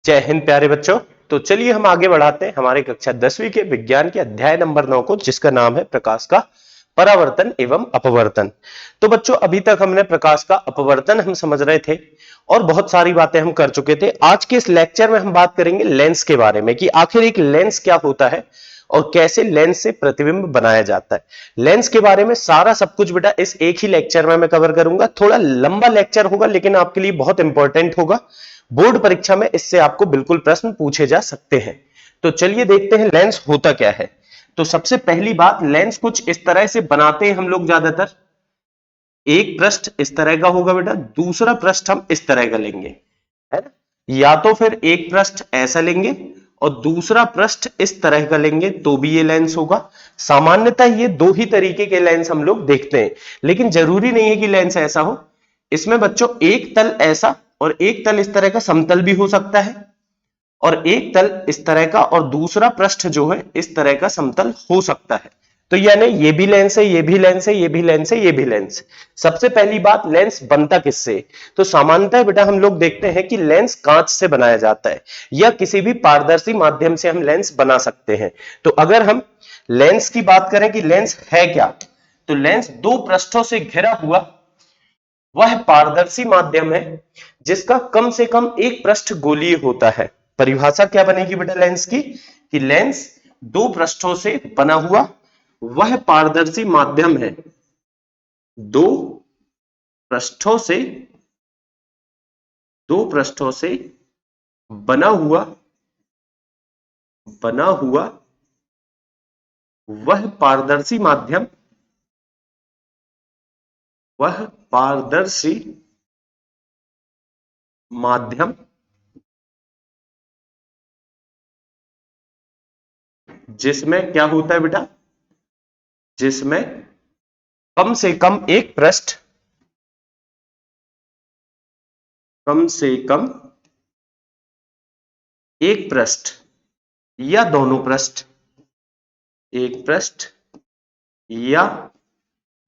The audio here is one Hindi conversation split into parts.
जय हिंद प्यारे बच्चों। तो चलिए हम आगे बढ़ाते हैं हमारे कक्षा 10वीं के विज्ञान के अध्याय नंबर 9 को, जिसका नाम है प्रकाश का परावर्तन एवं अपवर्तन। तो बच्चों अभी तक हमने प्रकाश का अपवर्तन हम समझ रहे थे और बहुत सारी बातें हम कर चुके थे। आज के इस लेक्चर में हम बात करेंगे लेंस के बारे में कि आखिर एक लेंस क्या होता है और कैसे लेंस से प्रतिबिंब बनाया जाता है। लेंस के बारे में सारा सब कुछ बेटा इस एक ही लेक्चर में मैं कवर करूंगा। थोड़ा लंबा लेक्चर होगा लेकिन आपके लिए बहुत इंपॉर्टेंट होगा। बोर्ड परीक्षा में इससे आपको बिल्कुल प्रश्न पूछे जा सकते हैं। तो चलिए देखते हैं लेंस होता क्या है। तो सबसे पहली बात, लेंस कुछ इस तरह से बनाते हैं हम लोग ज्यादातर। एक पृष्ठ इस तरह का होगा बेटा, दूसरा पृष्ठ हम इस तरह का लेंगे, है ना। या तो फिर एक पृष्ठ ऐसा लेंगे और दूसरा पृष्ठ इस तरह का लेंगे तो भी ये लेंस होगा। सामान्यतः ये दो ही तरीके के लेंस हम लोग देखते हैं, लेकिन जरूरी नहीं है कि लेंस ऐसा हो। इसमें बच्चों एक तल ऐसा और एक तल इस तरह का समतल भी हो सकता है, और एक तल इस तरह का और दूसरा पृष्ठ जो है इस तरह का समतल हो सकता है। तो यानी ये भी लेंस है, ये भी लेंस है, ये भी लेंस है, ये भी लेंस है। सबसे पहली बात, लेंस बनता किससे? तो सामान्यतः बेटा हम लोग देखते हैं कि लेंस कांच से बनाया जाता है या किसी भी पारदर्शी माध्यम से हम लेंस बना सकते हैं। तो अगर हम लेंस की बात करें कि लेंस है क्या, तो लेंस दो पृष्ठों से घिरा हुआ वह पारदर्शी माध्यम है जिसका कम से कम एक पृष्ठ गोलीय होता है। परिभाषा क्या बनेगी बेटा लेंस की, कि लेंस दो पृष्ठों से बना हुआ वह पारदर्शी माध्यम है, दो पृष्ठों से दो पृष्ठों से बना हुआ वह पारदर्शी माध्यम, वह पारदर्शी माध्यम जिसमें क्या होता है बेटा, जिसमें कम से कम एक पृष्ठ, कम से कम एक पृष्ठ या दोनों पृष्ठ, एक पृष्ठ या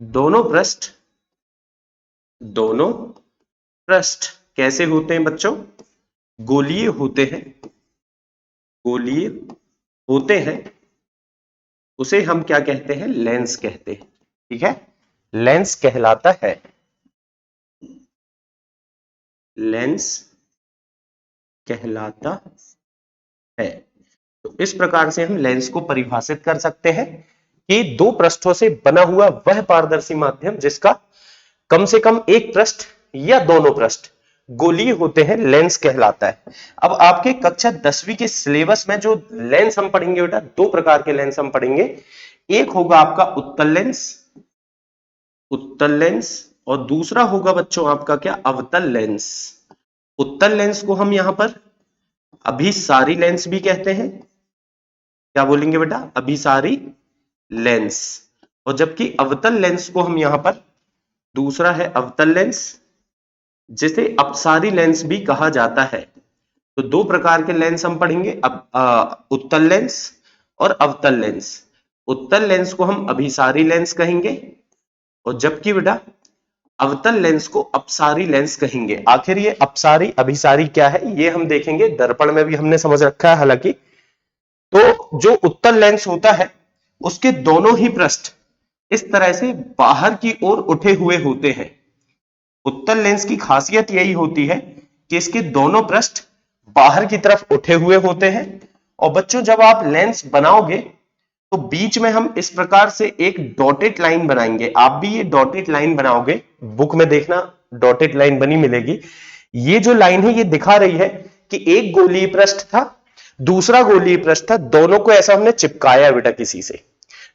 दोनों पृष्ठ, दोनों पृष्ठ कैसे होते हैं बच्चों? गोलीय होते हैं, गोलीय होते हैं। उसे हम क्या कहते हैं? लेंस कहते हैं। ठीक है, लेंस कहलाता है, लेंस कहलाता है। तो इस प्रकार से हम लेंस को परिभाषित कर सकते हैं कि दो पृष्ठों से बना हुआ वह पारदर्शी माध्यम जिसका कम से कम एक पृष्ठ या दोनों पृष्ठ गोलीय होते हैं, लेंस कहलाता है। अब आपके कक्षा 10वीं के सिलेबस में जो लेंस हम पढ़ेंगे बेटा, दो प्रकार के लेंस हम पढ़ेंगे। एक होगा आपका उत्तल लेंस, उत्तल लेंस, और दूसरा होगा बच्चों आपका क्या? अवतल लेंस। उत्तल लेंस को हम यहां पर अभिसारी लेंस भी कहते हैं। क्या बोलेंगे बेटा? अभिसारी लेंस। और जबकि अवतल लेंस को हम यहां पर, दूसरा है अवतल लेंस जिसे अपसारी लेंस भी कहा जाता है। तो दो प्रकार के लेंस हम पढ़ेंगे, उत्तल लेंस और अवतल लेंस। उत्तल लेंस को हम अभिसारी लेंस कहेंगे और जबकि बेटा अवतल लेंस को अपसारी लेंस कहेंगे। आखिर ये अपसारी अभिसारी क्या है ये हम देखेंगे, दर्पण में भी हमने समझ रखा है हालांकि। तो जो उत्तल लेंस होता है उसके दोनों ही पृष्ठ इस तरह से बाहर की ओर उठे हुए होते हैं। उत्तल लेंस की खासियत यही होती है कि इसके दोनों पृष्ठ बाहर की तरफ उठे हुए होते हैं। और बच्चों जब आप लेंस बनाओगे तो बीच में हम इस प्रकार से एक डॉटेड लाइन बनाएंगे। आप भी ये डॉटेड लाइन बनाओगे, बुक में देखना डॉटेड लाइन बनी मिलेगी। ये जो लाइन है ये दिखा रही है कि एक गोलीय पृष्ठ था, दूसरा गोलीय पृष्ठ था, दोनों को ऐसा हमने चिपकाया बेटा किसी से।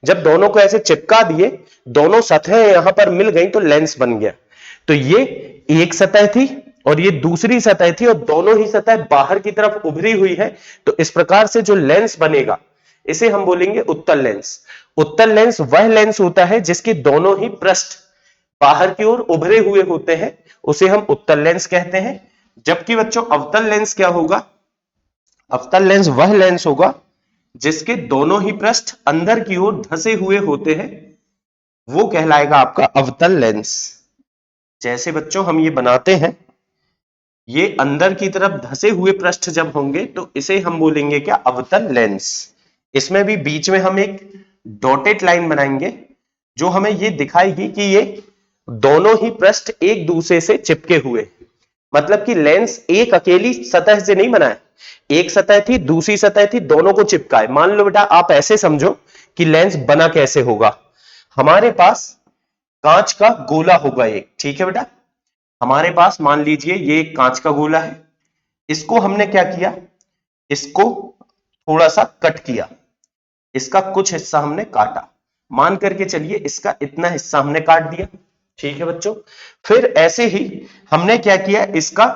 जब दोनों को ऐसे चिपका दिए, दोनों सतहें यहां पर मिल गई तो लेंस बन गया। तो ये एक सतह थी और ये दूसरी सतह थी और दोनों ही सतह बाहर की तरफ उभरी हुई है। तो इस प्रकार से जो लेंस बनेगा इसे हम बोलेंगे उत्तल लेंस। उत्तल लेंस वह लेंस होता है जिसके दोनों ही पृष्ठ बाहर की ओर उभरे हुए होते हैं, उसे हम उत्तल लेंस कहते हैं। जबकि बच्चों अवतल लेंस क्या होगा? अवतल लेंस वह लेंस होगा जिसके दोनों ही पृष्ठ अंदर की ओर धंसे हुए होते हैं, वो कहलाएगा आपका अवतल लेंस। जैसे बच्चों हम ये बनाते हैं, ये अंदर की तरफ धसे हुए पृष्ठ जब होंगे तो इसे हम बोलेंगे क्या, अवतल लेंस। इसमें भी बीच में हम एक डॉटेड लाइन बनाएंगे जो हमें ये दिखाएगी कि ये दोनों ही पृष्ठ एक दूसरे से चिपके हुए, मतलब कि लेंस एक अकेली सतह से नहीं बना है, एक सतह थी दूसरी सतह थी, दोनों को चिपका है। मान लो बेटा आप ऐसे समझो कि लेंस बना कैसे होगा, हमारे पास कांच का गोला होगा एक, ठीक है बेटा, हमारे पास मान लीजिए ये एक कांच का गोला है, इसको हमने क्या किया, इसको थोड़ा सा कट किया, इसका कुछ हिस्सा हमने काटा, मान करके चलिए इसका इतना हिस्सा हमने काट दिया, ठीक है बच्चों। फिर ऐसे ही हमने क्या किया, इसका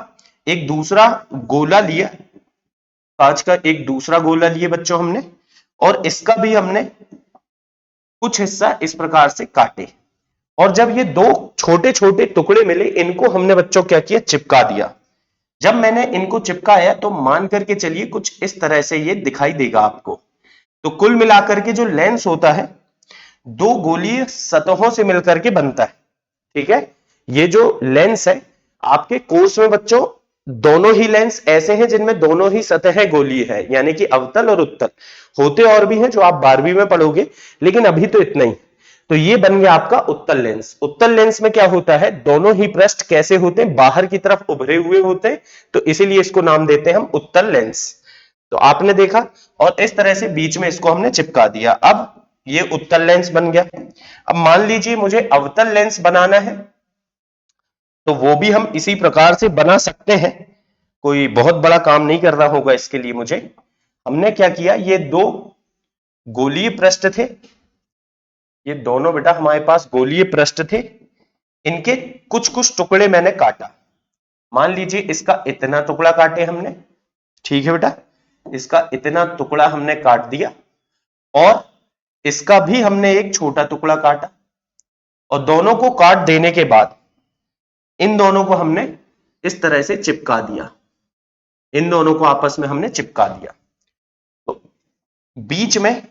एक दूसरा गोला लिया, कांच का एक दूसरा गोला लिए बच्चों हमने, और इसका भी हमने कुछ हिस्सा इस प्रकार से काटे, और जब ये दो छोटे छोटे टुकड़े मिले इनको हमने बच्चों क्या किया, चिपका दिया। जब मैंने इनको चिपकाया तो मान करके चलिए कुछ इस तरह से ये दिखाई देगा आपको। तो कुल मिलाकर के जो लेंस होता है दो गोलीय सतहों से मिलकर के बनता है, ठीक है। ये जो लेंस है आपके कोर्स में बच्चों दोनों ही लेंस ऐसे हैं जिनमें दोनों ही सतहें गोलीय है, यानी कि अवतल और उत्तल। होते और भी हैं जो आप 12वीं में पढ़ोगे, लेकिन अभी तो इतना ही। तो ये बन गया आपका उत्तल लेंस। उत्तल लेंस में क्या होता है, दोनों ही पृष्ठ कैसे होते हैं, बाहर की तरफ उभरे हुए होते हैं, तो इसीलिए इसको नाम देते हैं हम उत्तल लेंस। तो आपने देखा, और इस तरह से बीच में इसको हमने चिपका दिया, अब ये उत्तल लेंस बन गया। अब मान लीजिए मुझे अवतल लेंस बनाना है, तो वो भी हम इसी प्रकार से बना सकते हैं, कोई बहुत बड़ा काम नहीं करना होगा इसके लिए मुझे। हमने क्या किया, ये दो गोलीय पृष्ठ थे, ये दोनों बेटा हमारे पास गोलीय पृष्ठ थे, इनके कुछ कुछ टुकड़े मैंने काटा। मान लीजिए इसका इतना टुकड़ा काटे हमने, ठीक है बेटा, इसका इतना टुकड़ा हमने काट दिया, और इसका भी हमने एक छोटा टुकड़ा काटा, और दोनों को काट देने के बाद इन दोनों को हमने इस तरह से चिपका दिया, इन दोनों को आपस में हमने चिपका दिया। तो बीच में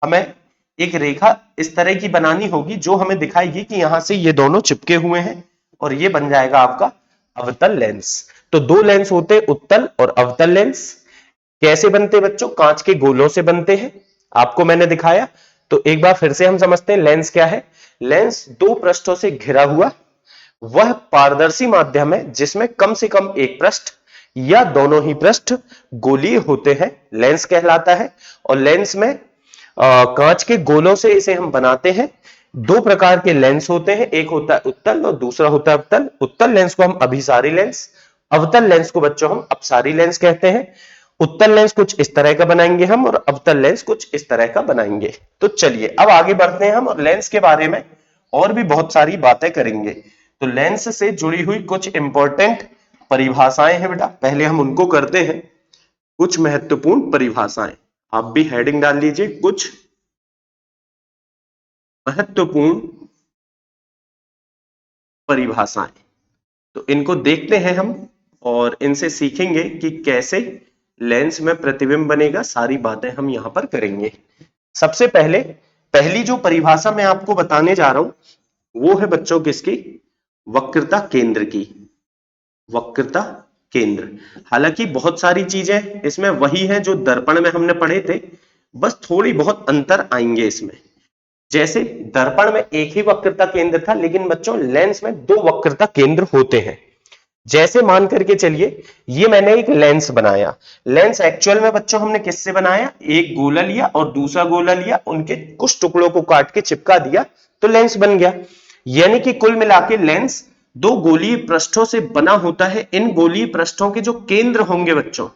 हमें एक रेखा इस तरह की बनानी होगी जो हमें दिखाएगी कि यहां से ये दोनों चिपके हुए हैं, और ये बन जाएगा आपका अवतल लेंस। तो दो लेंस होते हैं, उत्तल और अवतल लेंस। कैसे बनते हैं बच्चों, कांच के गोलों से बनते हैं, आपको मैंने दिखाया। तो एक बार फिर से हम समझते हैं लेंस क्या है। लेंस दो पृष्ठों से घिरा हुआ वह पारदर्शी माध्यम है जिसमें कम से कम एक पृष्ठ या दोनों ही पृष्ठ गोलीय होते हैं, लेंस कहलाता है। और लेंस में कांच के गोलों से इसे हम बनाते हैं। दो प्रकार के लेंस होते हैं, एक होता है उत्तल और दूसरा होता है अवतल। उत्तल लेंस को हम अभिसारी लेंस, अवतल लेंस को बच्चों हम अपसारी लेंस कहते हैं। उत्तल लेंस कुछ इस तरह का बनाएंगे हम, और अवतल लेंस कुछ इस तरह का बनाएंगे। तो चलिए अब आगे बढ़ते हैं हम, और लेंस के बारे में और भी बहुत सारी बातें करेंगे। तो लेंस से जुड़ी हुई कुछ इंपॉर्टेंट परिभाषाएं हैं बेटा, पहले हम उनको करते हैं। कुछ महत्वपूर्ण परिभाषाएं, आप भी हेडिंग डाल लीजिए, कुछ महत्वपूर्ण परिभाषाएं। तो इनको देखते हैं हम, और इनसे सीखेंगे कि कैसे लेंस में प्रतिबिंब बनेगा, सारी बातें हम यहां पर करेंगे। सबसे पहले पहली जो परिभाषा मैं आपको बताने जा रहा हूं वो है बच्चों किसकी, वक्रता केंद्र की। वक्रता केंद्र, हालांकि बहुत सारी चीजें इसमें वही है जो दर्पण में हमने पढ़े थे, बस थोड़ी बहुत अंतर आएंगे इसमें। जैसे दर्पण में एक ही वक्रता केंद्र था, लेकिन बच्चों लेंस में दो वक्रता केंद्र होते हैं। जैसे मान करके चलिए ये मैंने एक लेंस बनाया, लेंस एक्चुअल में बच्चों हमने किससे बनाया, एक गोला लिया और दूसरा गोला लिया, उनके कुछ टुकड़ों को काट के चिपका दिया, तो लेंस बन गया। यानी कि कुल मिला के लेंस दो गोलीय पृष्ठों से बना होता है। इन गोलीय पृष्ठों के जो केंद्र होंगे बच्चों,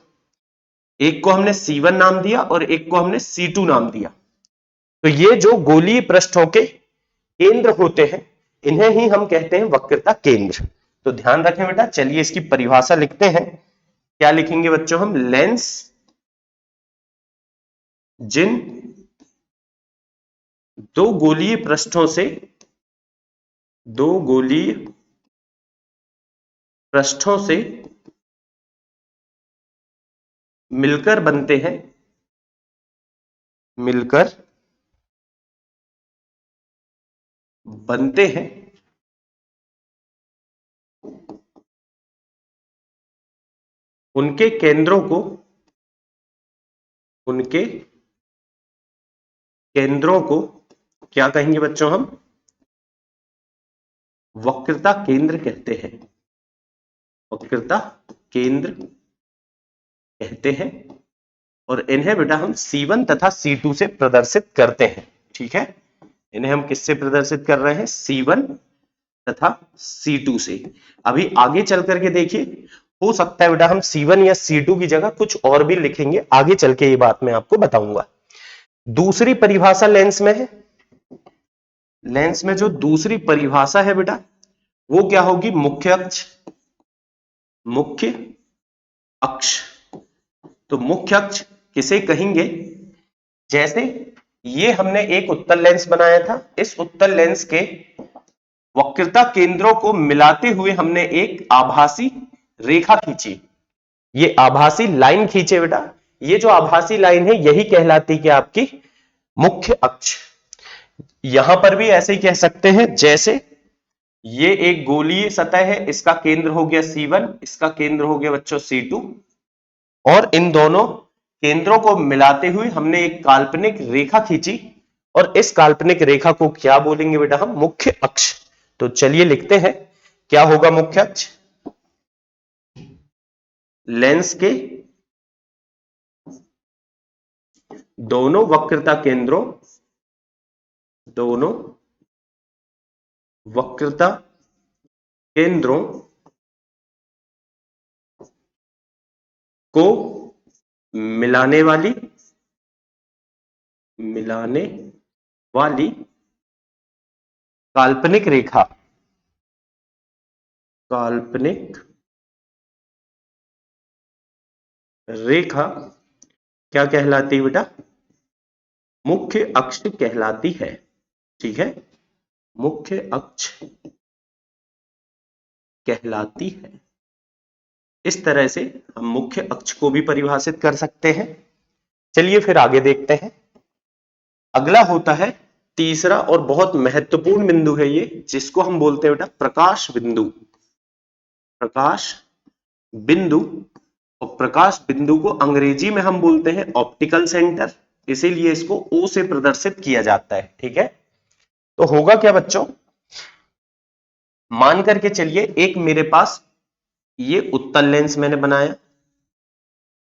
एक को हमने C1 नाम दिया और एक को हमने C2 नाम दिया। तो ये जो गोलीय पृष्ठों के केंद्र होते हैं इन्हें ही हम कहते हैं वक्रता केंद्र। तो ध्यान रखें बेटा, चलिए इसकी परिभाषा लिखते हैं। क्या लिखेंगे बच्चों हम, लेंस जिन दो गोलीय पृष्ठों से, दो गोलीय पृष्ठों से मिलकर बनते हैं, मिलकर बनते हैं, उनके केंद्रों को क्या कहेंगे बच्चों? हम वक्रता केंद्र कहते हैं। वक्रता केंद्र कहते हैं और इन्हें बेटा हम C1 तथा C2 से प्रदर्शित करते हैं। ठीक है, इन्हें हम किससे प्रदर्शित कर रहे हैं? C1 तथा C2 से। अभी आगे चल करके देखिए, हो सकता है बेटा हम C1 या C2 की जगह कुछ और भी लिखेंगे, आगे चल के ये बात मैं आपको बताऊंगा। दूसरी परिभाषा लेंस में है। लेंस में जो दूसरी परिभाषा है बेटा, वो क्या होगी? मुख्य अक्ष। मुख्य अक्ष, तो मुख्य अक्ष किसे कहेंगे? जैसे ये हमने एक उत्तल लेंस बनाया था, इस उत्तल लेंस के वक्रता केंद्रों को मिलाते हुए हमने एक आभासी रेखा खींची। ये आभासी लाइन खींचे बेटा, ये जो आभासी लाइन है यही कहलाती है आपकी मुख्य अक्ष। यहां पर भी ऐसे ही कह सकते हैं, जैसे ये एक गोलीय सतह है, इसका केंद्र हो गया C1, इसका केंद्र हो गया बच्चों C2, और इन दोनों केंद्रों को मिलाते हुए हमने एक काल्पनिक रेखा खींची और इस काल्पनिक रेखा को क्या बोलेंगे बेटा? हम मुख्य अक्ष। तो चलिए लिखते हैं, क्या होगा मुख्य अक्ष? लेंस के दोनों वक्रता केंद्रों को मिलाने वाली काल्पनिक रेखा क्या कहलाती है बेटा? मुख्य अक्ष कहलाती है। ठीक है, मुख्य अक्ष कहलाती है। इस तरह से हम मुख्य अक्ष को भी परिभाषित कर सकते हैं। चलिए फिर आगे देखते हैं। अगला होता है तीसरा और बहुत महत्वपूर्ण बिंदु है ये, जिसको हम बोलते हैं बेटा प्रकाश बिंदु। प्रकाश बिंदु, और प्रकाश बिंदु को अंग्रेजी में हम बोलते हैं ऑप्टिकल सेंटर, इसीलिए इसको O से प्रदर्शित किया जाता है। ठीक है, तो होगा क्या बच्चों? मान करके चलिए एक मेरे पास ये उत्तल लेंस मैंने बनाया।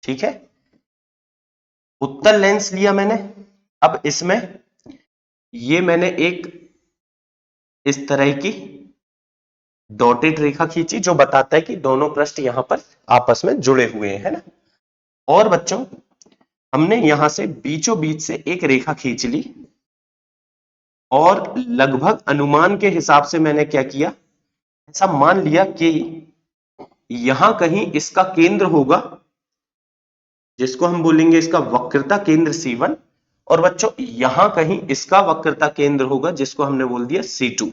ठीक है, उत्तल लेंस लिया मैंने। अब इसमें ये मैंने एक इस तरह की डॉटेड रेखा खींची, जो बताता है कि दोनों पृष्ठ यहां पर आपस में जुड़े हुए हैं, है ना। और बच्चों हमने यहां से बीचों बीच से एक रेखा खींच ली और लगभग अनुमान के हिसाब से मैंने क्या किया, ऐसा मान लिया कि यहां कहीं इसका केंद्र होगा, जिसको हम बोलेंगे इसका वक्रता केंद्र C1, और बच्चों यहां कहीं इसका वक्रता केंद्र होगा, जिसको हमने बोल दिया C2।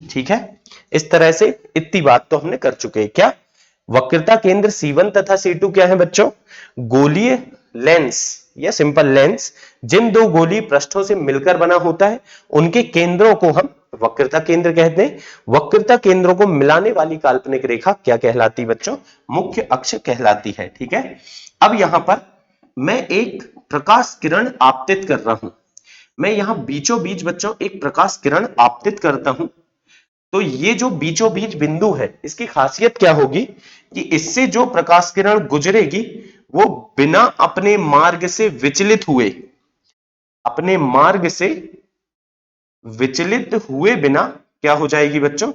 ठीक है, इस तरह से इतनी बात तो हमने कर चुके हैं। क्या वक्रता केंद्र C1 तथा C2 क्या है बच्चों? गोलीय लेंस या सिंपल लेंस, जिन दो गोलीय पृष्ठों से मिलकर बना होता है, उनके केंद्रों को हम वक्रता केंद्र कहते हैं। वक्रता केंद्रों को मिलाने वाली काल्पनिक रेखा क्या कहलाती बच्चों? मुख्य अक्ष कहलाती है। ठीक है, अब यहां पर मैं एक प्रकाश किरण आपतित कर रहा हूं। मैं यहां बीचों बीच बच्चों एक प्रकाश किरण आपतित करता हूं, तो ये जो बीचों बीच बिंदु है, इसकी खासियत क्या होगी कि इससे जो प्रकाश किरण गुजरेगी वो बिना अपने मार्ग से विचलित हुए बिना क्या हो जाएगी बच्चों?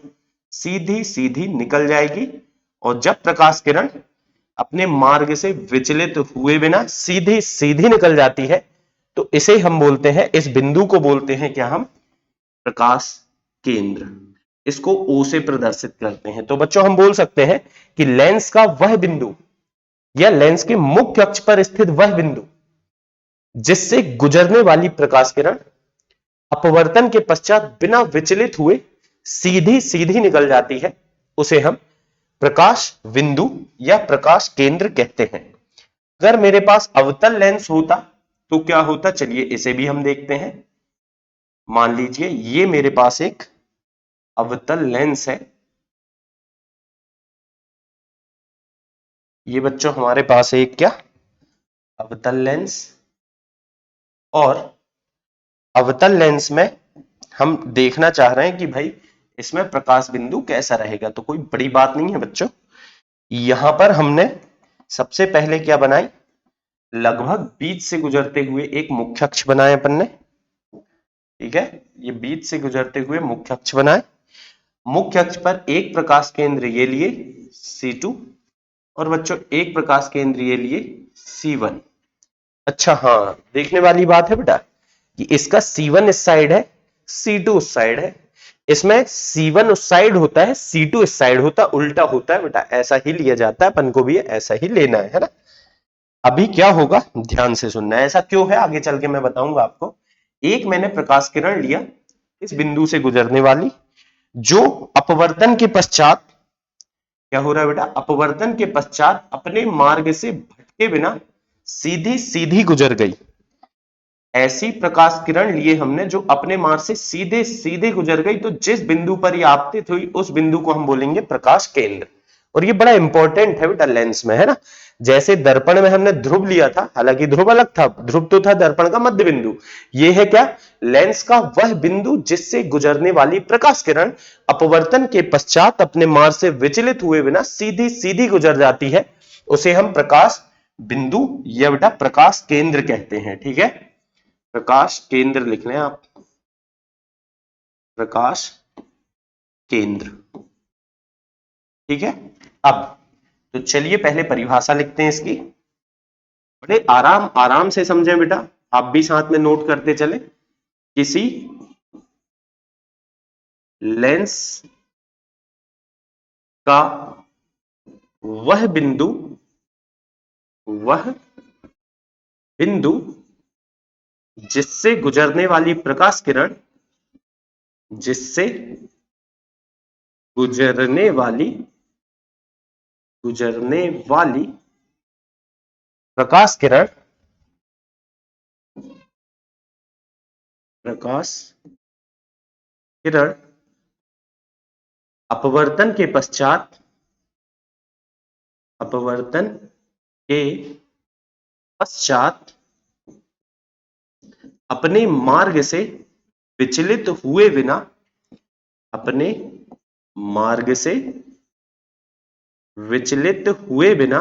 सीधी सीधी निकल जाएगी। और जब प्रकाश किरण अपने मार्ग से विचलित हुए बिना सीधी सीधी निकल जाती है, तो इसे हम बोलते हैं, इस बिंदु को बोलते हैं क्या हम? प्रकाश केंद्र। इसको O से प्रदर्शित करते हैं। तो बच्चों हम बोल सकते हैं कि लेंस का वह बिंदु या लेंस के मुख्य अक्ष पर स्थित वह बिंदु जिससे गुजरने वाली प्रकाश किरण अपवर्तन के पश्चात बिना विचलित हुए सीधी सीधी निकल जाती है, उसे हम प्रकाश बिंदु या प्रकाश केंद्र कहते हैं। अगर मेरे पास अवतल लेंस होता तो क्या होता? चलिए इसे भी हम देखते हैं। मान लीजिए ये मेरे पास एक अवतल लेंस है, ये बच्चों हमारे पास एक क्या अवतल लेंस, और अवतल लेंस में हम देखना चाह रहे हैं कि भाई इसमें प्रकाश बिंदु कैसा रहेगा। तो कोई बड़ी बात नहीं है बच्चों, यहां पर हमने सबसे पहले क्या बनाई, लगभग बीच से गुजरते हुए एक मुख्य अक्ष बनाया अपन ने, ठीक है। ये बीच से गुजरते हुए मुख्य अक्ष बनाए, मुख्य अक्ष पर एक प्रकाश केंद्र ये लिए C2, और बच्चों एक प्रकाश केंद्र ये लिए C1। अच्छा हाँ, देखने वाली बात है बेटा कि इसका C1 इस साइड है, C2 उस साइड है। इसमें C1 उस साइड होता है, C2 इस साइड होता है, उल्टा होता है बेटा, ऐसा ही लिया जाता है, अपन को भी ऐसा ही लेना है ना। अभी क्या होगा ध्यान से सुनना है, ऐसा क्यों है आगे चल के मैं बताऊंगा आपको। एक मैंने प्रकाश किरण लिया इस बिंदु से गुजरने वाली, जो अपवर्तन के पश्चात क्या हो रहा है बेटा, अपवर्तन के पश्चात अपने मार्ग से भटके बिना सीधी सीधी गुजर गई। ऐसी प्रकाश किरण लिए हमने जो अपने मार्ग से सीधे सीधे गुजर गई, तो जिस बिंदु पर ये आपतित हुई उस बिंदु को हम बोलेंगे प्रकाश केंद्र। और ये बड़ा इंपॉर्टेंट है बेटा लेंस में, है ना। जैसे दर्पण में हमने ध्रुव लिया था, हालांकि ध्रुव अलग था, ध्रुव तो था दर्पण का मध्य बिंदु। ये है क्या, लेंस का वह बिंदु जिससे गुजरने वाली प्रकाश किरण अपवर्तन के पश्चात अपने मार्ग से विचलित हुए बिना सीधी सीधी गुजर जाती है, उसे हम प्रकाश बिंदु या बेटा प्रकाश केंद्र कहते हैं। ठीक है, प्रकाश केंद्र लिख लें आप, प्रकाश केंद्र। ठीक है, अब तो चलिए पहले परिभाषा लिखते हैं इसकी, बड़े आराम आराम से समझें बेटा, आप भी साथ में नोट करते चले। किसी लेंस का वह बिंदु जिससे गुजरने वाली प्रकाश किरण, जिससे गुजरने वाली प्रकाश किरण अपवर्तन के पश्चात अपने मार्ग से विचलित हुए बिना, अपने मार्ग से विचलित हुए बिना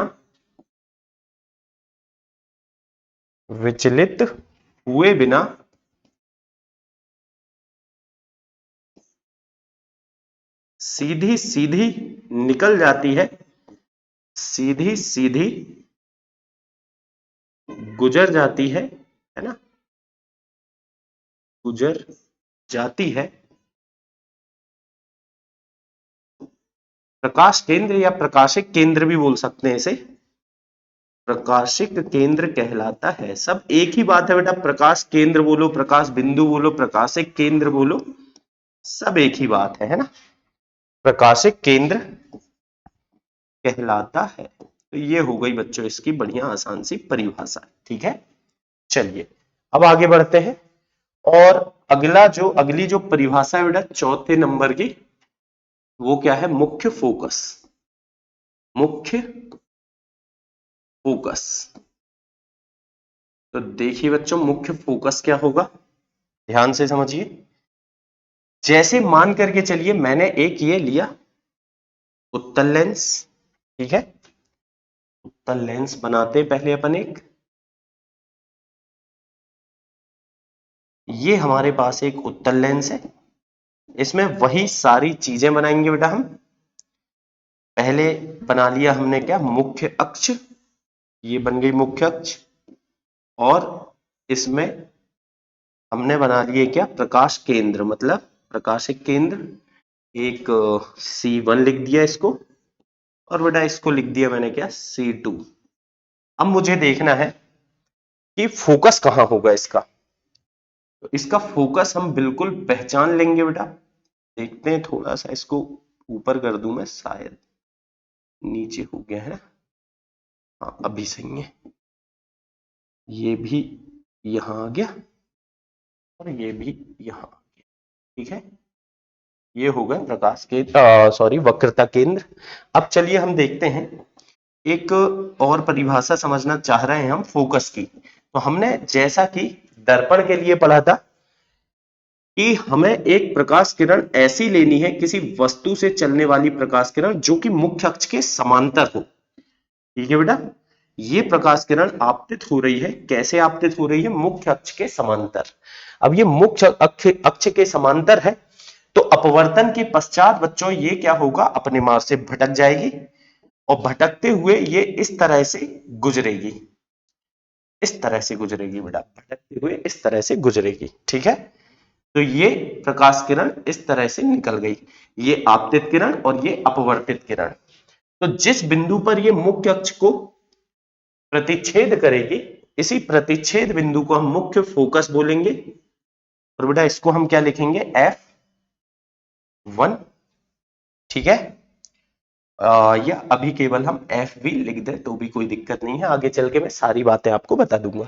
सीधी सीधी निकल जाती है, सीधी सीधी गुजर जाती है ना, गुजर जाती है। प्रकाश केंद्र या प्रकाशिक केंद्र भी बोल सकते हैं इसे, प्रकाशिक केंद्र कहलाता है। सब एक ही बात है बेटा, प्रकाश केंद्र बोलो, प्रकाश बिंदु बोलो, प्रकाशिक केंद्र बोलो, सब एक ही बात है ना। प्रकाशिक केंद्र कहलाता है। तो ये हो गई बच्चों इसकी बढ़िया आसान सी परिभाषा। ठीक है, चलिए अब आगे बढ़ते हैं। और अगली जो परिभाषा है बेटा चौथे नंबर की, वो क्या है, मुख्य फोकस। तो देखिए बच्चों मुख्य फोकस क्या होगा, ध्यान से समझिए। जैसे मान करके चलिए मैंने एक ये लिया उत्तल लेंस, ठीक है, उत्तल लेंस बनाते पहले अपन एक, ये हमारे पास एक उत्तल लेंस है, इसमें वही सारी चीजें बनाएंगे बेटा हम। पहले बना लिया हमने क्या, मुख्य अक्ष, ये बन गई मुख्य अक्ष, और इसमें हमने बना लिए क्या, प्रकाश केंद्र, मतलब प्रकाशिक केंद्र। एक C1 लिख दिया इसको, और बेटा इसको लिख दिया मैंने क्या, C2। अब मुझे देखना है कि फोकस कहां होगा इसका। तो इसका फोकस हम बिल्कुल पहचान लेंगे बेटा। देखते हैं, थोड़ा सा इसको ऊपर कर दूं मैं, शायद नीचे हो गया है। हाँ अभी सही है, ये भी यहां आ गया और ये भी यहां आ गया। ठीक है, ये हो गया प्रकाश के सॉरी वक्रता केंद्र। अब चलिए हम देखते हैं एक और परिभाषा समझना चाह रहे हैं हम फोकस की। तो हमने जैसा कि दर्पण के लिए पढ़ा था कि हमें एक प्रकाश किरण ऐसी लेनी है, किसी वस्तु से चलने वाली प्रकाश किरण जो कि मुख्य अक्ष के समांतर हो। ठीक है बेटा, ये प्रकाश किरण आपतित हो रही है, कैसे आपतित हो रही है? मुख्य अक्ष के समांतर। अब ये मुख्य अक्ष के समांतर है, तो अपवर्तन के पश्चात बच्चों ये क्या होगा? अपने मार्ग से भटक जाएगी और भटकते हुए ये इस तरह से गुजरेगी, इस तरह से गुजरेगी बेटा, भटकते हुए इस तरह से गुजरेगी। ठीक है, तो ये प्रकाश किरण इस तरह से निकल गई, ये आपतित किरण और ये अपवर्तित किरण। तो जिस बिंदु पर ये मुख्य अक्ष को प्रतिच्छेद करेगी, इसी प्रतिच्छेद बिंदु को हम मुख्य फोकस बोलेंगे। और बेटा इसको हम क्या लिखेंगे? F1। ठीक है, या अभी केवल हम एफ भी लिख दें तो भी कोई दिक्कत नहीं है, आगे चल के मैं सारी बातें आपको बता दूंगा,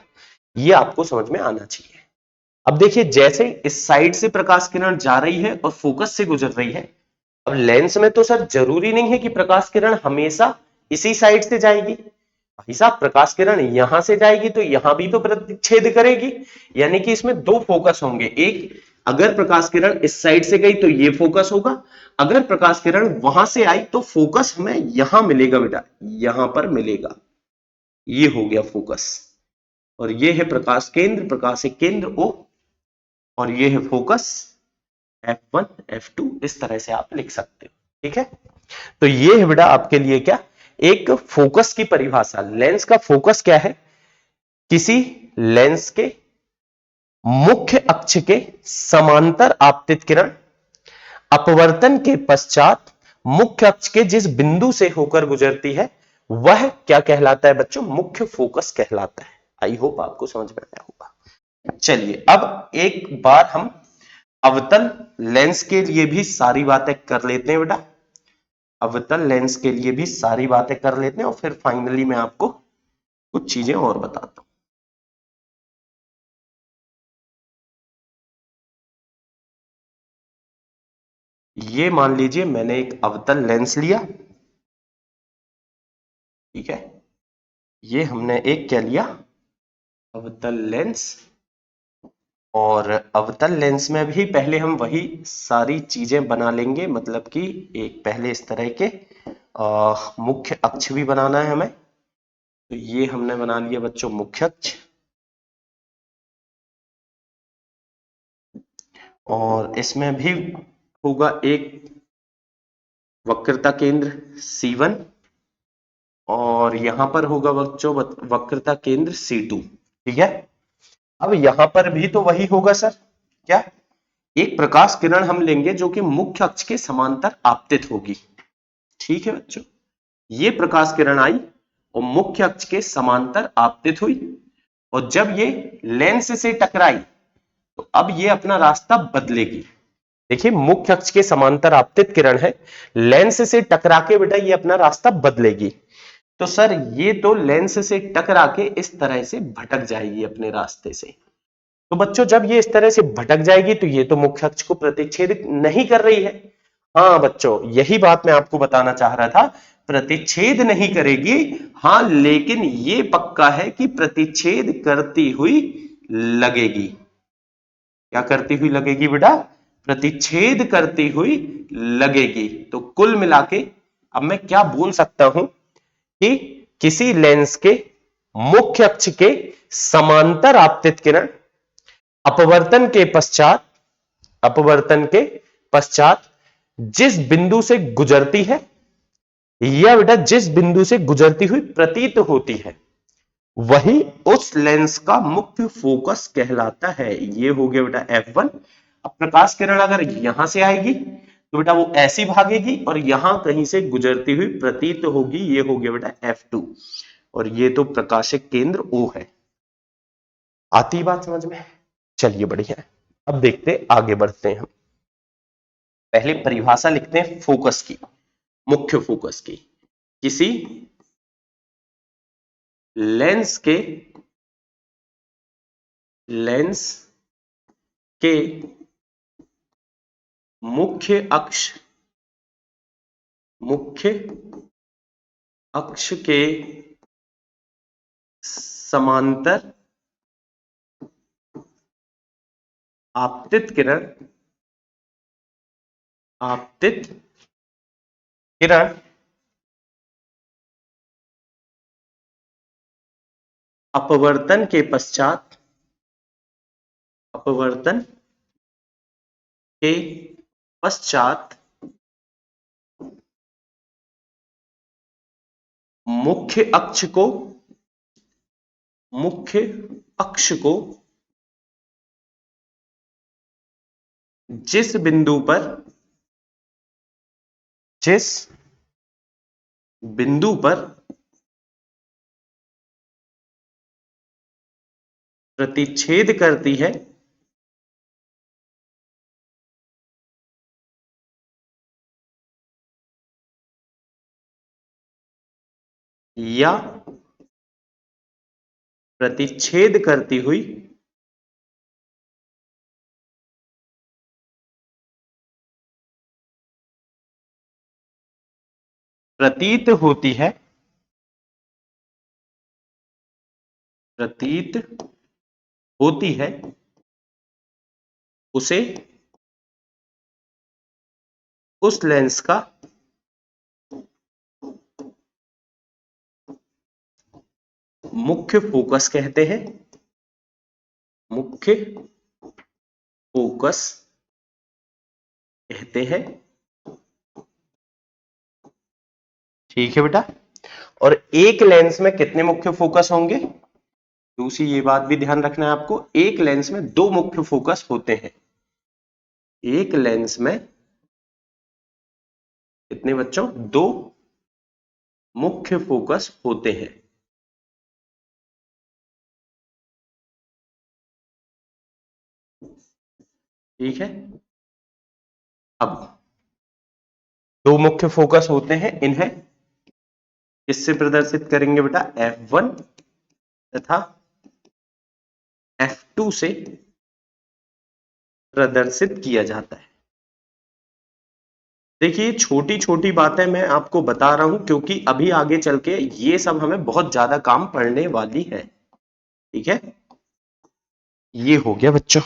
ये आपको समझ में आना चाहिए। अब देखिए, जैसे इस साइड से प्रकाश किरण जा रही है और फोकस से गुजर रही है, अब लेंस में तो सर जरूरी नहीं है कि प्रकाश किरण हमेशा इसी साइड से जाएगी। भाई साहब, प्रकाश किरण यहां से जाएगी तो यहां भी तो प्रतिच्छेद करेगी, यानी कि इसमें दो फोकस होंगे। एक, अगर प्रकाश किरण इस साइड से गई तो ये फोकस होगा, अगर प्रकाश किरण वहां से आई तो फोकस हमें यहां मिलेगा बेटा, यहां पर मिलेगा। ये हो गया फोकस, और ये है प्रकाश केंद्र, प्रकाशिक केंद्र O, और ये है फोकस F1 F2। इस तरह से आप लिख सकते हो। ठीक है, तो ये है बेटा आपके लिए क्या? एक फोकस की परिभाषा। लेंस का फोकस क्या है? किसी लेंस के मुख्य अक्ष के समांतर आपतित किरण अपवर्तन के पश्चात मुख्य अक्ष के जिस बिंदु से होकर गुजरती है, वह क्या कहलाता है बच्चों? मुख्य फोकस कहलाता है। आई होप आपको समझ में आया होगा। चलिए, अब एक बार हम अवतल लेंस के लिए भी सारी बातें कर लेते हैं बेटा, अवतल लेंस के लिए भी सारी बातें कर लेते हैं और फिर फाइनली मैं आपको कुछ चीजें और बताता हूं। ये मान लीजिए मैंने एक अवतल लेंस लिया। ठीक है, ये हमने एक क्या लिया? अवतल लेंस। और अवतल लेंस में भी पहले हम वही सारी चीजें बना लेंगे, मतलब कि एक पहले इस तरह के मुख्य अक्ष भी बनाना है हमें। तो ये हमने बना लिया बच्चों मुख्य अक्ष, और इसमें भी होगा एक वक्रता केंद्र C1, और यहां पर होगा बच्चों वक्रता केंद्र C2। ठीक है, अब यहां पर भी तो वही होगा सर, क्या? एक प्रकाश किरण हम लेंगे जो कि मुख्य अक्ष के समांतर आपतित होगी। ठीक है बच्चों, ये प्रकाश किरण आई और मुख्य अक्ष के समांतर आपतित हुई, और जब ये लेंस से टकराई तो अब ये अपना रास्ता बदलेगी। देखिए, मुख्य अक्ष के समांतर आपतित किरण है, लेंस से टकरा के बेटा ये अपना रास्ता बदलेगी। तो सर ये तो लेंस से टकरा के इस तरह से भटक जाएगी अपने रास्ते से। तो बच्चों जब ये इस तरह से भटक जाएगी तो ये तो मुख्य अक्ष को प्रतिच्छेदित नहीं कर रही है। हाँ बच्चों, यही बात मैं आपको बताना चाह रहा था, प्रतिच्छेद नहीं करेगी, हाँ, लेकिन ये पक्का है कि प्रतिच्छेद करती हुई लगेगी। क्या करती हुई लगेगी बेटा? प्रतिच्छेद करती हुई लगेगी। तो कुल मिला के अब मैं क्या बोल सकता हूं कि किसी लेंस के मुख्य अक्ष के समांतर आपतित किरण अपवर्तन के पश्चात जिस बिंदु से गुजरती है, या बेटा जिस बिंदु से गुजरती हुई प्रतीत होती है, वही उस लेंस का मुख्य फोकस कहलाता है। ये हो गया बेटा F1। अब प्रकाश किरण अगर यहां से आएगी तो बेटा वो ऐसी भागेगी और यहां कहीं से गुजरती हुई प्रतीत होगी। ये हो गया बेटा F2, और ये तो प्रकाशिक केंद्र O है। आती बात समझ में? चलिए बढ़िया है, अब देखते आगे बढ़ते हैं। हम पहले परिभाषा लिखते हैं फोकस की, मुख्य फोकस की। किसी लेंस के मुख्य अक्ष के समांतर आपतित किरण अपवर्तन के पश्चात मुख्य अक्ष को जिस बिंदु पर प्रतिच्छेद करती है या प्रतिच्छेद करती हुई प्रतीत होती है उसे उस लेंस का मुख्य फोकस कहते हैं। ठीक है बेटा। और एक लेंस में कितने मुख्य फोकस होंगे? दूसरी ये बात भी ध्यान रखना है आपको, एक लेंस में दो मुख्य फोकस होते हैं। एक लेंस में कितने बच्चों? दो मुख्य फोकस होते हैं। ठीक है। अब दो मुख्य फोकस होते हैं, इन्हें किससे प्रदर्शित करेंगे बेटा? F1 तथा F2 से प्रदर्शित किया जाता है। देखिए छोटी छोटी बातें मैं आपको बता रहा हूं क्योंकि अभी आगे चल के ये सब हमें बहुत ज्यादा काम पड़ने वाली है। ठीक है, ये हो गया बच्चों,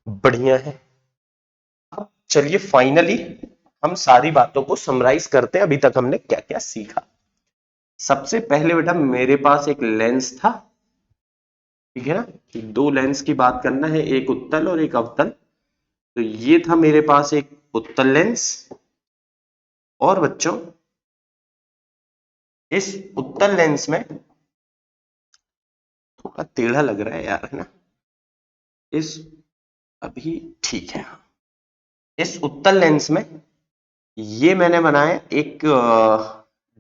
बढ़िया है। अब चलिए फाइनली हम सारी बातों को समराइज करते हैं, अभी तक हमने क्या क्या सीखा। सबसे पहले बेटा मेरे पास एक लेंस था, ठीक है ना, दो लेंस की बात करना है, एक उत्तल और एक अवतल। तो ये था मेरे पास एक उत्तल लेंस, और बच्चों इस उत्तल लेंस में थोड़ा टेढ़ा लग रहा है यार, है ना, इस अभी ठीक है। इस उत्तल लेंस में ये मैंने बनाया एक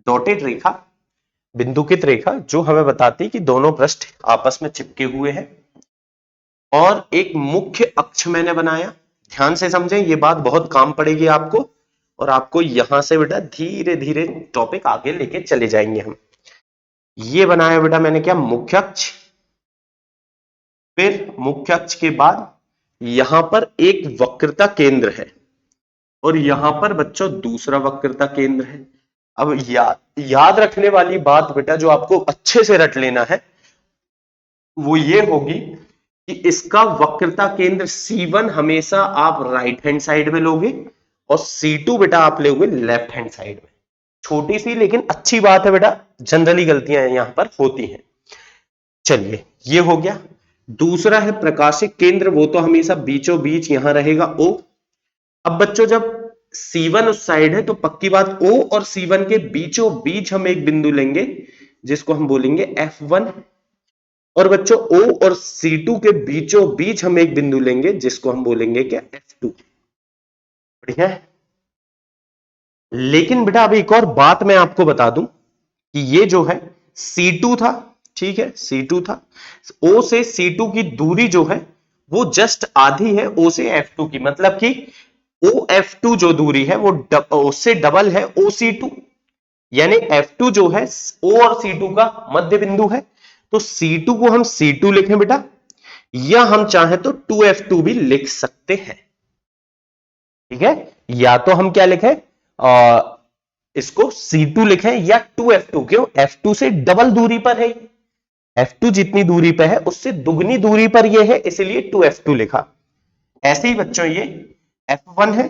डॉटेड रेखा, बिंदुकित रेखा, जो हमें बताती है कि दोनों पृष्ठ आपस में चिपके हुए हैं। और एक मुख्य अक्ष मैंने बनाया, ध्यान से समझें, ये बात बहुत काम पड़ेगी आपको, और आपको यहां से बेटा धीरे धीरे टॉपिक आगे लेके चले जाएंगे हम। ये बनाया बेटा मैंने क्या? मुख्य अक्ष। फिर मुख्य अक्ष के बाद यहां पर एक वक्रता केंद्र है, और यहां पर बच्चों दूसरा वक्रता केंद्र है। अब याद रखने वाली बात बेटा जो आपको अच्छे से रट लेना है वो ये होगी कि इसका वक्रता केंद्र C1 हमेशा आप राइट हैंड साइड में लोगे, और C2 बेटा आप लोगे लेफ्ट हैंड साइड में। छोटी सी लेकिन अच्छी बात है बेटा, जनरली गलतियां यहां पर होती हैं। चलिए ये हो गया। दूसरा है प्रकाशिक केंद्र, वो तो हमेशा बीचों बीच यहां रहेगा O। अब बच्चों जब C1 उस साइड है तो पक्की बात O और C1 के बीचों बीच हम एक बिंदु लेंगे जिसको हम बोलेंगे F1, और बच्चों O और C2 के बीचों बीच हम एक बिंदु लेंगे जिसको हम बोलेंगे क्या? F2। बढ़िया है। लेकिन बेटा अभी एक और बात मैं आपको बता दूं कि ये जो है C2 था, ठीक है, C2 था, O से C2 की दूरी जो है वो जस्ट आधी है O से F2 की, मतलब कि OF2 जो दूरी है वो उससे डबल है OC2, यानी F2 जो है O और C2 का मध्य बिंदु है। तो C2 को हम C2 लिखें बेटा, या हम चाहे तो 2F2 भी लिख सकते हैं। ठीक है, या तो हम क्या लिखें, इसको C2 लिखें या 2F2, क्यों? F2 से डबल दूरी पर है, F2 जितनी दूरी पर है उससे दुगनी दूरी पर ये है, इसलिए 2F2 लिखा। ऐसे ही बच्चों ये F1 है,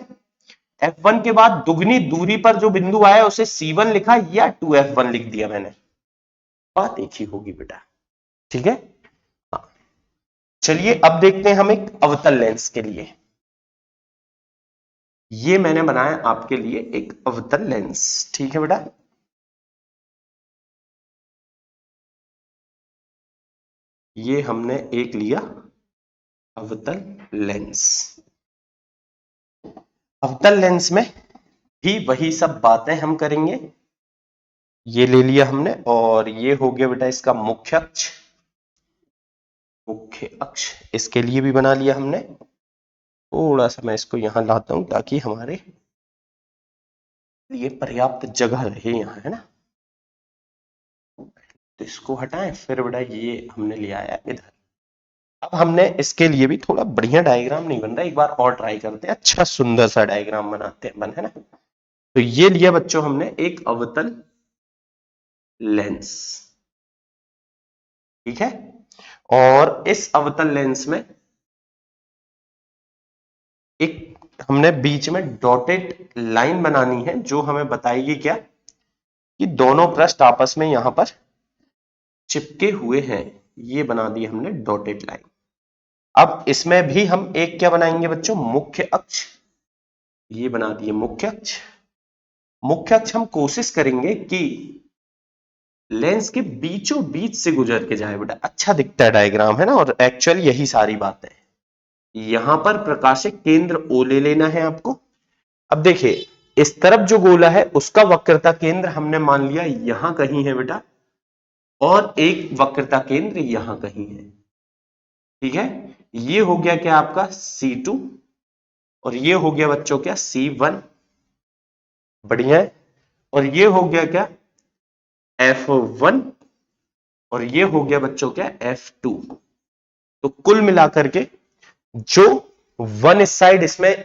F1 के बाद दुगनी दूरी पर जो बिंदु आया उसे C1 लिखा या 2F1 लिख दिया मैंने, बात एक ही होगी बेटा, ठीक है। हाँ। चलिए अब देखते हैं हम एक अवतल लेंस के लिए। ये मैंने बनाया आपके लिए एक अवतल लेंस, ठीक है बेटा। ये हमने एक लिया अवतल लेंस। अवतल लेंस में भी वही सब बातें हम करेंगे। ये ले लिया हमने और ये हो गया बेटा इसका मुख्य अक्ष, मुख्य अक्ष इसके लिए भी बना लिया हमने। थोड़ा सा मैं इसको यहां लाता हूं ताकि हमारे लिए पर्याप्त जगह रहे यहां, है ना। तो इसको हटाएं, फिर बेटा ये हमने ले आया इधर। अब हमने इसके लिए भी थोड़ा बढ़िया डायग्राम नहीं बन रहा, एक बार और ट्राई करते हैं, अच्छा सुंदर सा डायग्राम बनाते हैं है ना। तो ये लिया बच्चों हमने एक अवतल लेंस, ठीक है। और इस अवतल लेंस में एक हमने बीच में डॉटेड लाइन बनानी है जो हमें बताएगी क्या, कि दोनों पृष्ठ आपस में यहां पर चिपके हुए हैं। ये बना दी हमने डॉटेड लाइन। अब इसमें भी हम एक क्या बनाएंगे बच्चों, मुख्य अक्ष। ये बना दिए मुख्य अक्ष। मुख्य अक्ष हम कोशिश करेंगे कि लेंस के बीचों बीच से गुजर के जाए बेटा, अच्छा दिखता है डायग्राम, है ना। और एक्चुअल यही सारी बात है। यहां पर प्रकाशिक केंद्र O ले लेना है आपको। अब देखिए इस तरफ जो गोला है उसका वक्रता केंद्र हमने मान लिया यहां कहीं है बेटा, और एक वक्रता केंद्र यहां कहीं है, ठीक है। ये हो गया क्या आपका C2 और ये हो गया बच्चों क्या C1, बढ़िया है। और ये हो गया क्या F1 और ये हो गया बच्चों क्या F2। तो कुल मिलाकर के जो वन इस साइड, इसमें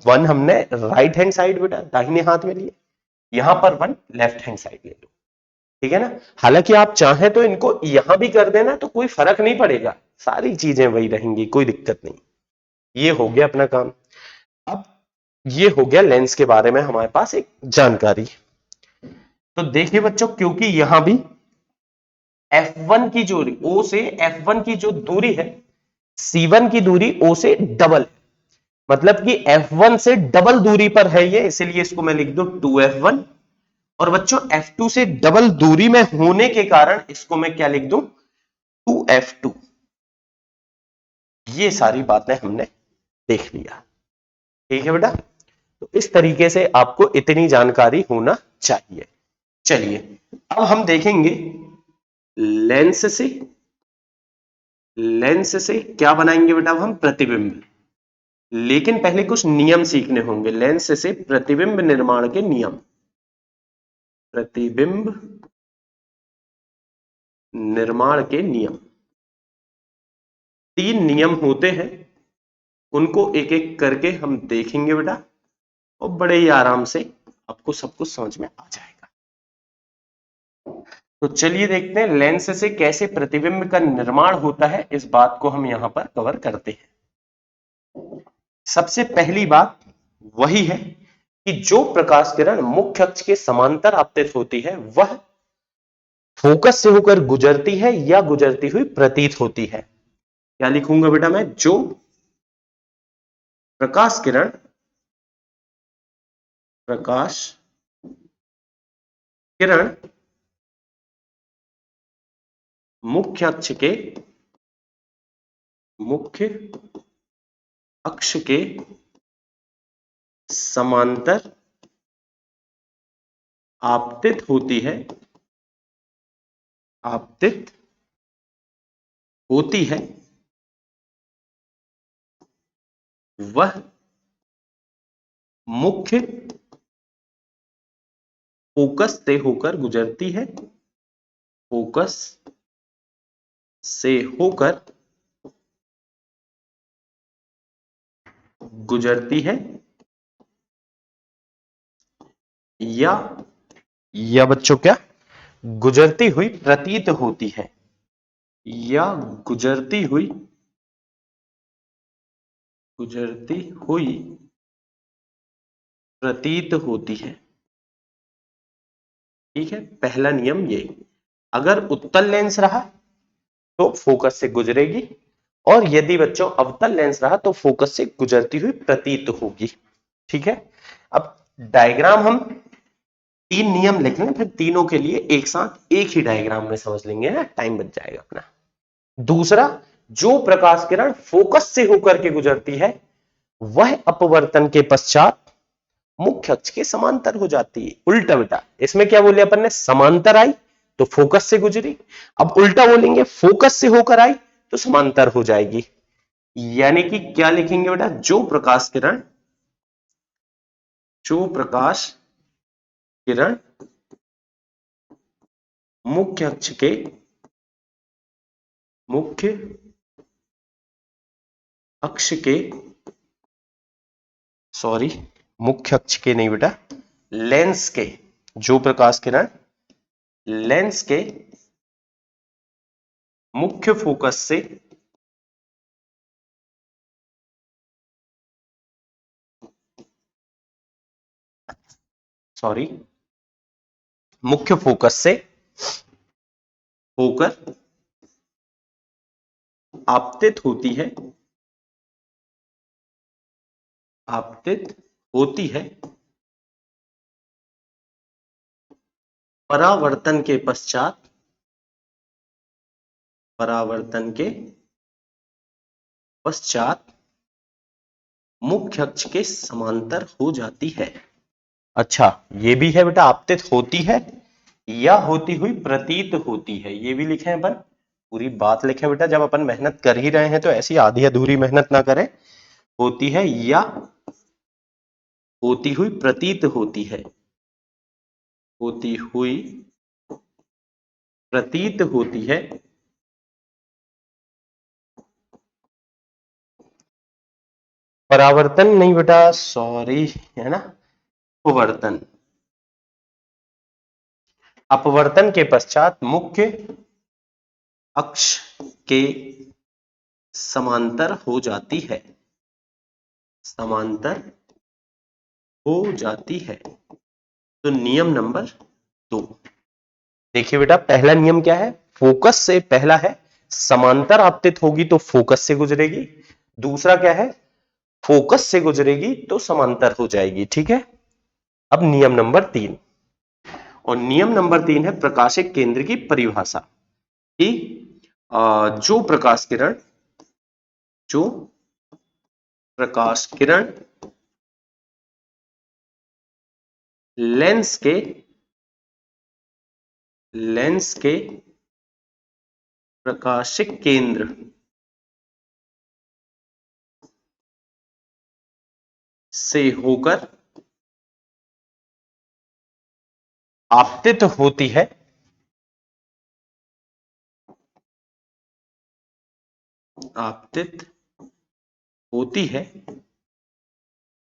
वन हमने राइट हैंड साइड बेटा दाहिने हाथ में लिए, यहां पर वन लेफ्ट हैंड साइड ले लो, ठीक है ना। हालांकि आप चाहें तो इनको यहां भी कर देना तो कोई फर्क नहीं पड़ेगा, सारी चीजें वही रहेंगी, कोई दिक्कत नहीं। ये हो गया अपना काम। अब ये हो गया लेंस के बारे में हमारे पास एक जानकारी। तो देखिए बच्चों, क्योंकि यहां भी F1 की जो O से F1 की जो दूरी है, C1 की दूरी O से डबल, मतलब कि F1 से डबल दूरी पर है ये, इसलिए इसको मैं लिख दूं 2F1। और बच्चों F2 से डबल दूरी में होने के कारण इसको मैं क्या लिख दूं 2F2। ये सारी बातें हमने देख लिया, ठीक है बेटा। तो इस तरीके से आपको इतनी जानकारी होना चाहिए। चलिए अब हम देखेंगे लेंस से, लेंस से क्या बनाएंगे बेटा, अब हम प्रतिबिंब। लेकिन पहले कुछ नियम सीखने होंगे, लेंस से प्रतिबिंब निर्माण के नियम। प्रतिबिंब निर्माण के नियम, 3 नियम होते हैं, उनको एक एक करके हम देखेंगे बेटा, और बड़े ही आराम से आपको सब कुछ समझ में आ जाएगा। तो चलिए देखते हैं लेंस से कैसे प्रतिबिंब का निर्माण होता है, इस बात को हम यहां पर कवर करते हैं। सबसे पहली बात वही है कि जो प्रकाश किरण मुख्य अक्ष के समांतर आपतित होती है वह फोकस से होकर गुजरती है या गुजरती हुई प्रतीत होती है। क्या लिखूंगा बेटा मैं, जो प्रकाश किरण, प्रकाश किरण मुख्य अक्ष के, मुख्य अक्ष के समांतर आपतित होती है, आपतित होती है, वह मुख्य फोकस से होकर गुजरती है, फोकस से होकर गुजरती है या या बच्चों क्या गुजरती हुई प्रतीत होती है, या गुजरती हुई प्रतीत होती है। ठीक है, पहला नियम ये, अगर उत्तल लेंस रहा तो फोकस से गुजरेगी, और यदि बच्चों अवतल लेंस रहा तो फोकस से गुजरती हुई प्रतीत होगी। ठीक है, अब डायग्राम हम 3 नियम लिख लें, फिर तीनों के लिए एक साथ एक ही डायग्राम में समझ लेंगे ना, टाइम बच जाएगा अपना। दूसरा, जो प्रकाश किरण फोकस से होकर के गुजरती है वह अपवर्तन के पश्चात मुख्य अक्ष के समांतर हो जाती है। उल्टा बेटा, इसमें क्या बोले अपन ने, समांतर आई तो फोकस से गुजरी, अब उल्टा बोलेंगे फोकस से होकर आई तो समांतर हो जाएगी। यानी कि क्या लिखेंगे बेटा, जो प्रकाश किरण मुख्य अक्ष के मुख्य अक्ष के सॉरी मुख्य अक्ष के नहीं बेटा, लेंस के, जो प्रकाश किरण लेंस के मुख्य फोकस से मुख्य फोकस से होकर आपतित होती है परावर्तन के पश्चात मुख्य अक्ष के समांतर हो जाती है। अच्छा, ये भी है बेटा, आपतित होती है या होती हुई प्रतीत होती है, ये भी लिखे हैं अपन, पूरी बात लिखे बेटा। जब अपन मेहनत कर ही रहे हैं तो ऐसी आधी अधूरी मेहनत ना करें। होती है या होती हुई प्रतीत होती है, होती हुई प्रतीत होती है परावर्तन नहीं बेटा, सॉरी, है ना, अपवर्तन, अपवर्तन के पश्चात मुख्य अक्ष के समांतर हो जाती है, समांतर हो जाती है। तो नियम नंबर 2, देखिए बेटा, पहला नियम क्या है, फोकस से, पहला है समांतर आपतित होगी तो फोकस से गुजरेगी, दूसरा क्या है, फोकस से गुजरेगी तो समांतर हो जाएगी। ठीक है, अब नियम नंबर 3, और नियम नंबर 3 है प्रकाशिक केंद्र की परिभाषा, कि जो प्रकाश किरण लेंस के प्रकाशिक केंद्र से होकर आपतित होती है,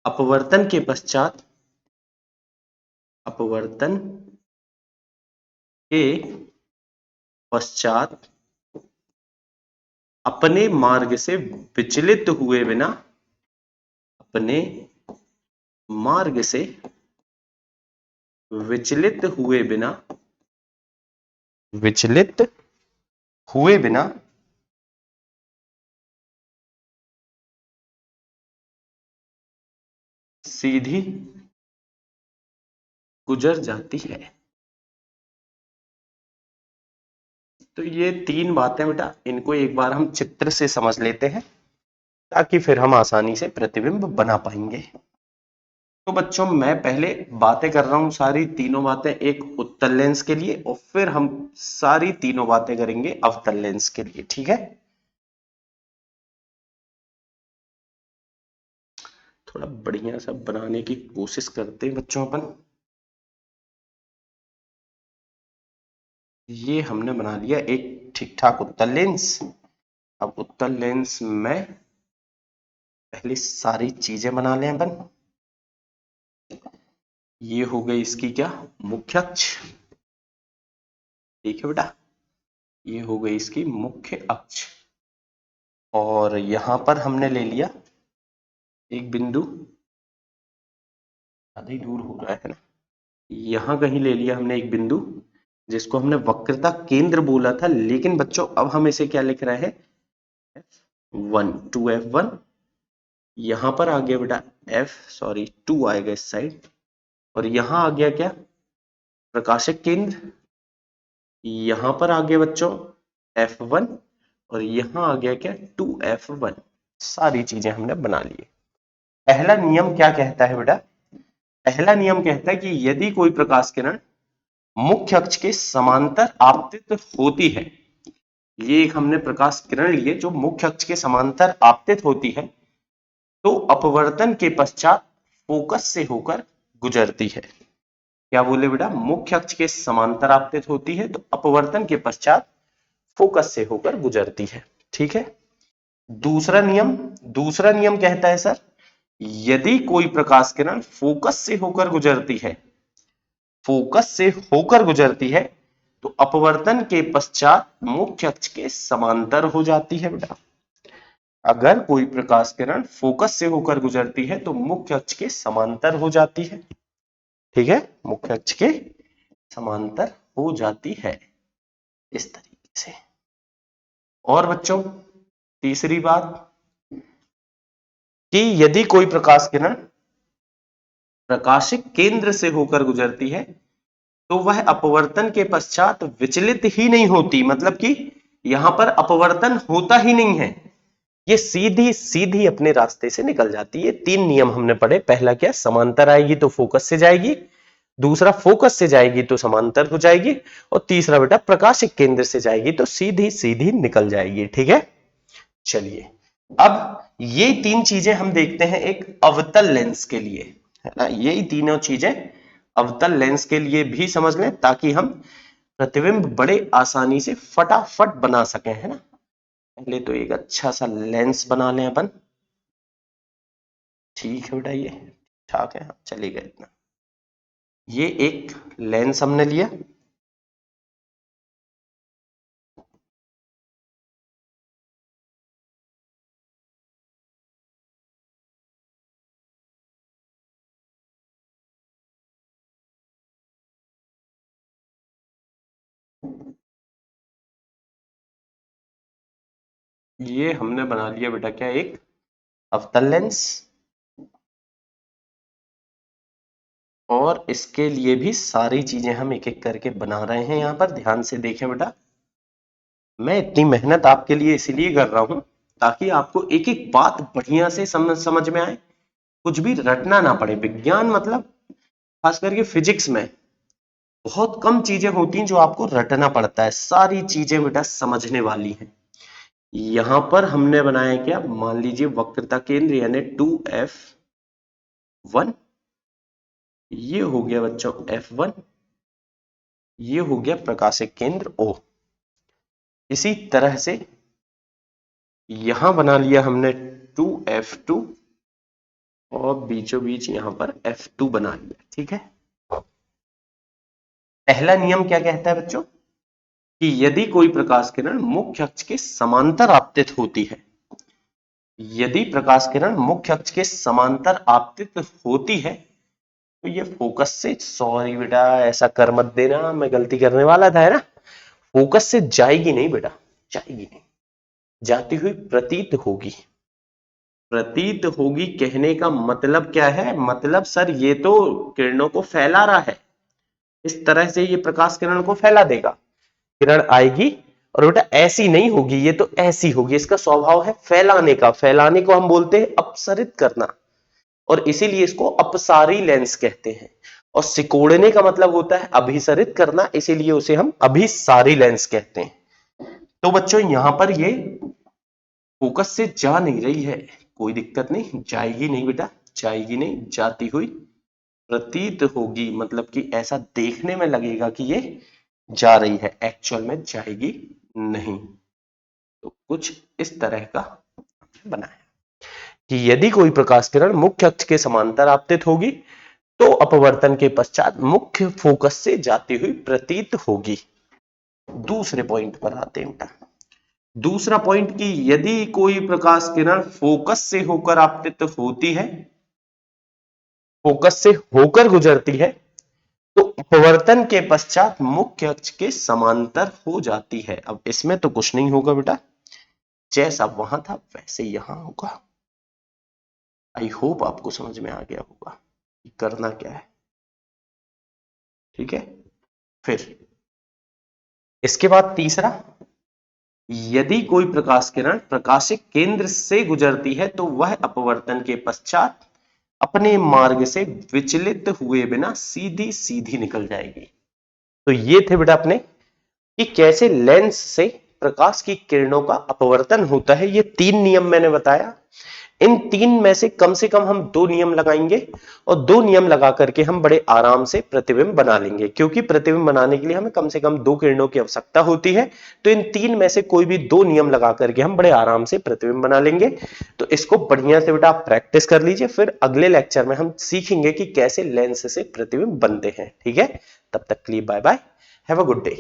अपवर्तन के पश्चात अपने मार्ग से विचलित हुए बिना, अपने मार्ग से विचलित हुए बिना सीधी गुजर जाती है। तो ये 3 बातें बेटा, इनको एक बार हम चित्र से समझ लेते हैं ताकि फिर हम आसानी से प्रतिबिंब बना पाएंगे। तो बच्चों, मैं पहले बातें कर रहा हूं, सारी तीनों बातें एक उत्तल लेंस के लिए, और फिर हम सारी तीनों बातें करेंगे अवतल लेंस के लिए। ठीक है, थोड़ा बढ़िया सा बनाने की कोशिश करते हैं बच्चों अपन। ये हमने बना लिया एक ठीक ठाक उत्तल लेंस। अब उत्तल लेंस में पहले सारी चीजें बना लें अपन। ये हो गई इसकी क्या, मुख्य अक्ष। ठीक है बेटा, ये हो गई इसकी मुख्य अक्ष। और यहां पर हमने ले लिया एक बिंदु, ज्यादा ही दूर हो रहा है ना, यहां कहीं ले लिया हमने एक बिंदु जिसको हमने वक्रता केंद्र बोला था, लेकिन बच्चों अब हम इसे क्या लिख रहे हैं, F1, 2F1। यहां पर आ गया बेटा टू आएगा इस साइड, और यहां आ गया क्या, प्रकाशिक केंद्र। यहां पर आ गया बच्चों F1, और यहां आ गया क्या, 2F1। सारी चीजें हमने बना ली। पहला नियम क्या कहता है बेटा, पहला नियम कहता है कि यदि कोई प्रकाश किरण मुख्य अक्ष के समांतर आपतित होती है, ये एक हमने प्रकाश किरण लिए जो मुख्य अक्ष के समांतर आपतित होती है, तो अपवर्तन के पश्चात फोकस से होकर गुजरती है। क्या बोले बेटा, मुख्य अक्ष के समांतर आपतित होती है तो अपवर्तन के पश्चात फोकस से होकर गुजरती है। ठीक है। दूसरा नियम कहता है सर, यदि कोई प्रकाश किरण फोकस से होकर गुजरती है, फोकस से होकर गुजरती है तो अपवर्तन के पश्चात मुख्य अक्ष के समांतर हो जाती है बेटा। अगर कोई प्रकाश किरण फोकस से होकर गुजरती है तो मुख्य अक्ष के समांतर हो जाती है। ठीक है, मुख्य अक्ष के समांतर हो जाती है इस तरीके से। और बच्चों तीसरी बात कि यदि कोई प्रकाश किरण प्रकाशिक केंद्र से होकर गुजरती है तो वह अपवर्तन के पश्चात विचलित ही नहीं होती, मतलब कि यहां पर अपवर्तन होता ही नहीं है, ये सीधी सीधी अपने रास्ते से निकल जाती है। तीन नियम हमने पढ़े, पहला क्या, समांतर आएगी तो फोकस से जाएगी, दूसरा फोकस से जाएगी तो समांतर हो जाएगी, और तीसरा बेटा प्रकाशिक केंद्र से जाएगी तो सीधी सीधी निकल जाएगी। ठीक है, चलिए अब ये तीन चीजें हम देखते हैं एक अवतल लेंस के लिए, है ना। यही तीनों चीजें अवतल लेंस के लिए भी समझ लें ताकि हम प्रतिबिंब बड़े आसानी से फटाफट बना सकें, है ना। पहले तो एक अच्छा सा लेंस बना लें अपन। ठीक है बेटा, ये ठीक है, चलेगा इतना। ये एक लेंस हमने लिया, ये हमने बना लिया बेटा क्या, एक अवतल लेंस। और इसके लिए भी सारी चीजें हम एक एक करके बना रहे हैं। यहां पर ध्यान से देखें बेटा, मैं इतनी मेहनत आपके लिए इसीलिए कर रहा हूं ताकि आपको एक एक बात बढ़िया से समझ में आए, कुछ भी रटना ना पड़े। विज्ञान मतलब खास करके फिजिक्स में बहुत कम चीजें होती हैं जो आपको रटना पड़ता है, सारी चीजें बेटा समझने वाली हैं। यहां पर हमने बनाया क्या, मान लीजिए वक्रता केंद्र यानी 2F1, ये हो गया बच्चों F1, ये हो गया प्रकाशिक केंद्र O। इसी तरह से यहां बना लिया हमने 2F2, और बीचों बीच यहां पर F2 बना लिया। ठीक है, पहला नियम क्या कहता है बच्चों कि यदि कोई प्रकाश किरण मुख्य अक्ष के समांतर आपतित होती है, यदि प्रकाश किरण मुख्य अक्ष के समांतर आपतित होती है तो ये फोकस से, सॉरी बेटा ऐसा कर मत देना, मैं गलती करने वाला था, है ना। फोकस से जाएगी नहीं बेटा, जाएगी नहीं, जाती हुई प्रतीत होगी। प्रतीत होगी कहने का मतलब क्या है, मतलब सर ये तो किरणों को फैला रहा है, इस तरह से ये प्रकाश किरण को फैला देगा। किरण आएगी और बेटा ऐसी नहीं होगी, ये तो ऐसी होगी, इसका स्वभाव है फैलाने का। फैलाने को हम बोलते हैं अपसरित करना, और इसीलिए इसको अपसारी लेंस कहते हैं। और सिकोड़ने का मतलब होता है अभिसरित करना, इसीलिए उसे हम अभिसारी लेंस कहते हैं। तो बच्चों यहां पर ये फोकस से जा नहीं रही है, कोई दिक्कत नहीं, जाएगी नहीं बेटा, जाएगी नहीं, जाती हुई प्रतीत होगी, मतलब कि ऐसा देखने में लगेगा कि ये जा रही है, एक्चुअल में जाएगी नहीं। तो कुछ इस तरह का बना है कि यदि कोई प्रकाश किरण मुख्य अक्ष के समांतर आपतित होगी तो अपवर्तन के पश्चात मुख्य फोकस से जाती हुई प्रतीत होगी। दूसरे पॉइंट पर आते हैं बेटा। दूसरा पॉइंट कि यदि कोई प्रकाश किरण फोकस से होकर आपतित होती है, फोकस से होकर गुजरती है, तो अपवर्तन के पश्चात मुख्य अक्ष के समांतर हो जाती है। अब इसमें तो कुछ नहीं होगा बेटा, जैसा वहां था वैसे यहां होगा। आई होप आपको समझ में आ गया होगा कि करना क्या है। ठीक है, फिर इसके बाद तीसरा, यदि कोई प्रकाश किरण प्रकाशिक केंद्र से गुजरती है तो वह अपवर्तन के पश्चात अपने मार्ग से विचलित हुए बिना सीधी सीधी निकल जाएगी। तो ये थे बेटा अपने कि कैसे लेंस से प्रकाश की किरणों का अपवर्तन होता है। ये 3 नियम मैंने बताया। इन 3 में से कम हम 2 नियम लगाएंगे और 2 नियम लगा करके हम बड़े आराम से प्रतिबिंब बना लेंगे, क्योंकि प्रतिबिंब बनाने के लिए हमें कम से कम 2 किरणों की आवश्यकता होती है। तो इन 3 में से कोई भी 2 नियम लगा करके हम बड़े आराम से प्रतिबिंब बना लेंगे। तो इसको बढ़िया से बेटा आप प्रैक्टिस कर लीजिए, फिर अगले लेक्चर में हम सीखेंगे कि कैसे लेंस से प्रतिबिंब बनते हैं। ठीक है, तब तक के लिए bye bye, have a good day.